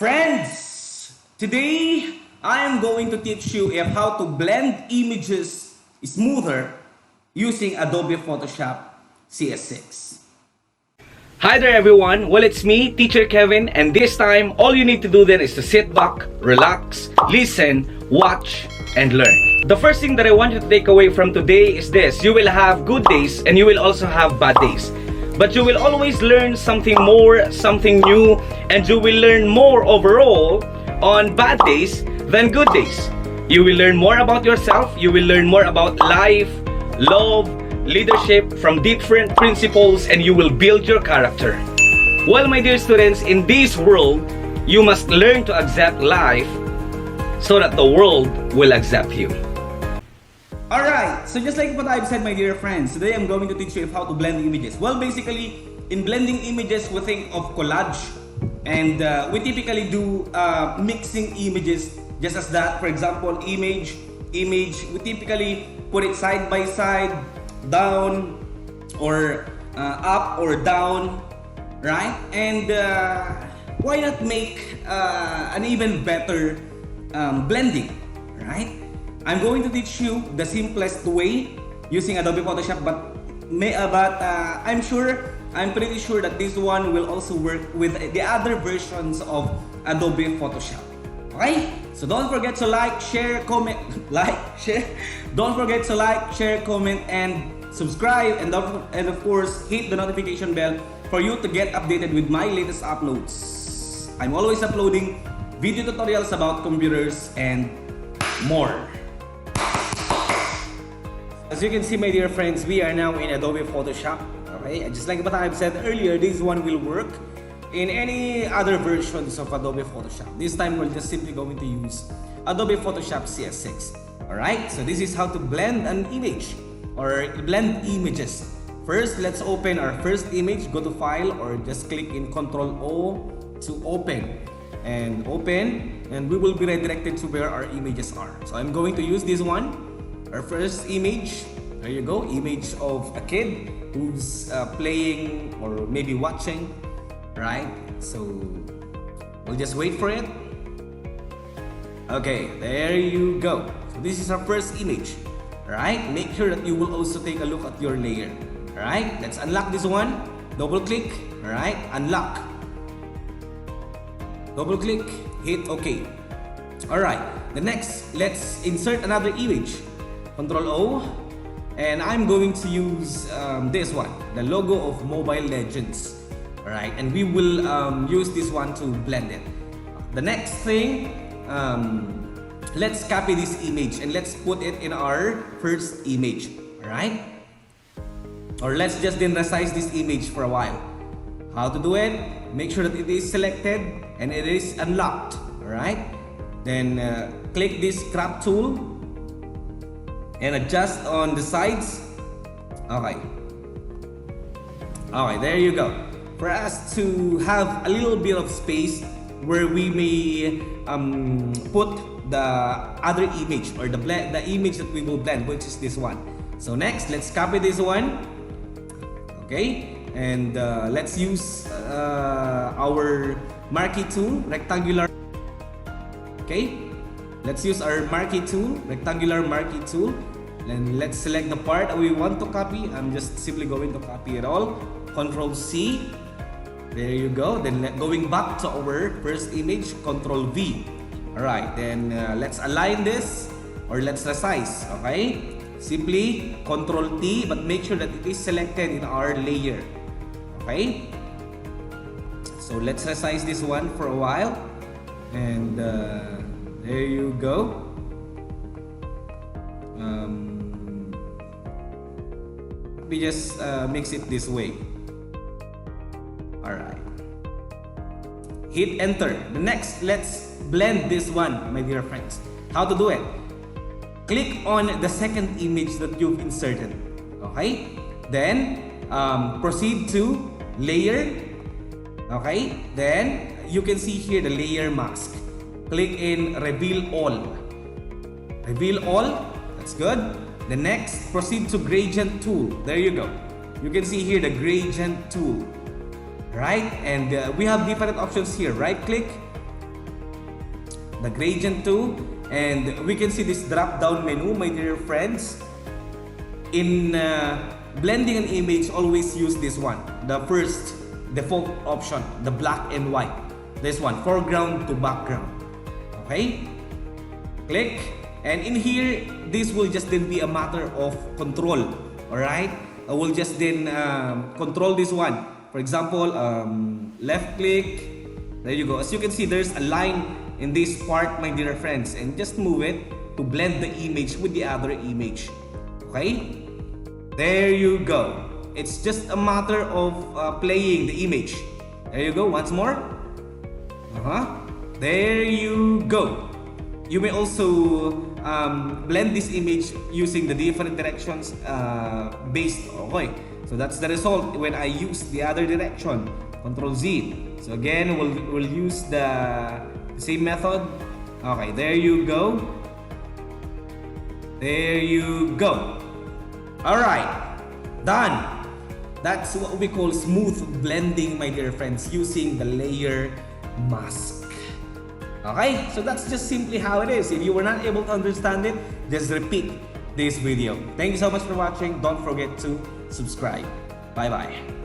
Friends, today I am going to teach you how to blend images smoother using Adobe Photoshop CS6. Hi there everyone, well it's me, Teacher Kevin, and this time all you need to do then is to sit back, relax, listen, watch, and learn. The first thing that I want you to take away from today is this: you will have good days and you will also have bad days. But you will always learn something more, something new, and you will learn more overall on bad days than good days. You will learn more about yourself, you will learn more about life, love, leadership from different principles, and you will build your character. Well, my dear students, in this world, you must learn to accept life so that the world will accept you. Alright, so just like what I've said, my dear friends, today I'm going to teach you how to blend images. Well, basically, in blending images, we think of collage, and we typically do mixing images just as that. For example, image, we typically put it side by side, down, or up or down, right? And why not make an even better blending, right? I'm going to teach you the simplest way using Adobe Photoshop, but I'm pretty sure that this one will also work with the other versions of Adobe Photoshop. Okay? So don't forget to like, share, comment, Don't forget to like, share, comment, and subscribe, and of course hit the notification bell for you to get updated with my latest uploads. I'm always uploading video tutorials about computers and more. As you can see, my dear friends, we are now in Adobe Photoshop. Okay, just like what I've said earlier, this one will work in any other versions of Adobe Photoshop. This time we're just simply going to use Adobe Photoshop CS6. Alright, so this is how to blend an image or blend images. First, let's open our first image. Go to File or just click in Ctrl O to open. And open, and we will be redirected to where our images are. So I'm going to use this one. Our first image, there you go, image of a kid who's playing or maybe watching, right? So we'll just wait for it. Okay, there you go. So this is our first image, right? Make sure that you will also take a look at your layer, right? Let's unlock this one. Double click, right? Unlock. Double click, hit OK. Alright, the next, let's insert another image. Ctrl O, and I'm going to use this one, the logo of Mobile Legends. Alright, and we will use this one to blend it. The next thing, let's copy this image and let's put it in our first image. Alright, or let's just then resize this image for a while. How to do it? Make sure that it is selected and it is unlocked. Alright, then click this crop tool and adjust on the sides. Okay, there you go. For us to have a little bit of space where we may put the other image or the image that we will blend, which is this one. So next, let's copy this one. Okay, and let's use our marquee tool, rectangular. Okay, let's use our marquee tool, rectangular marquee tool, and let's select the part that we want to copy. I'm just simply going to copy it all. Ctrl C. There you go. Then going back to our first image, Ctrl V. Alright, then let's align this or let's resize. Okay, simply Ctrl T, but make sure that it is selected in our layer. Okay, so let's resize this one for a while, and there you go. We just mix it this way. Alright, hit enter. The next, let's blend this one, my dear friends. How to do it? Click on the second image that you've inserted. Okay, then proceed to layer. Okay, then you can see here the layer mask. Click in reveal all. Reveal all, that's good. The next, proceed to gradient tool. There you go. You can see here the gradient tool, right? And we have different options here. Right click, the gradient too, and we can see this drop down menu, my dear friends. In blending an image, always use this one, the first default option, the black and white. This one, foreground to background. Okay, click, and in here this will just then be a matter of control. All right, I will just then control this one. For example, left click. There you go. As you can see, there's a line in this part, my dear friends, and just move it to blend the image with the other image. Okay, there you go. It's just a matter of playing the image. There you go. Once more. There you go. You may also blend this image using the different directions based. Okay, so that's the result when I use the other direction. Control Z. So again, we'll use the same method. Okay, there you go. There you go. All right, done. That's what we call smooth blending, my dear friends, using the layer mask. Okay, so that's just simply how it is. If you were not able to understand it, just repeat this video. Thank you so much for watching. Don't forget to subscribe. Bye bye.